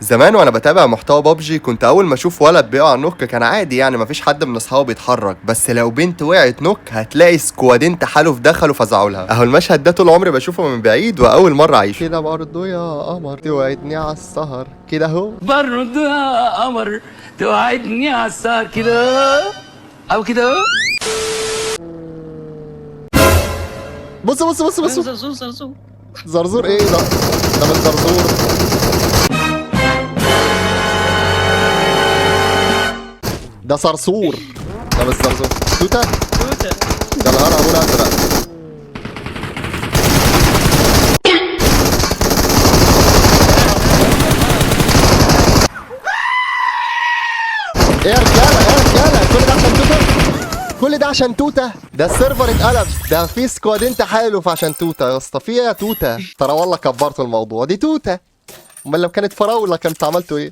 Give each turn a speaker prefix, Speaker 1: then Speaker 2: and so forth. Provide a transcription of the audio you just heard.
Speaker 1: زمان وانا بتابع محتوى بابجي كنت اول ما اشوف ولد بيقع نوك كان عادي، يعني مفيش حد من اصحابه بيتحرك. بس لو بنت وقعت نوك هتلاقي سكوادين تحالف دخلوا فزعوا لها. اهو المشهد ده طول عمري بشوفه من بعيد واول مره اعيشه. كده برضه يا قمر توعدني على السهر كده اهو.
Speaker 2: برضه يا قمر توعدني على السهر كده او كده.
Speaker 1: بص بص بص بص
Speaker 2: زرزور زرزور.
Speaker 1: زرزور ايه ده مش زرزور. ده صرصور. ده مش زرزور. توتة.
Speaker 2: توتة.
Speaker 1: ده نهار ابونا ازرق. ايه يا رجاله ايه يا رجاله، كل ده عشان توتة؟ كل ده عشان توتة؟ ده السيرفر اتقلب، ده في سكوادين تحالف عشان توتة يا اسطى. في ايه يا توتة؟ ترى والله كبرتوا الموضوع، دي توتة. امال لو كانت فراولة كنت عملتوا ايه؟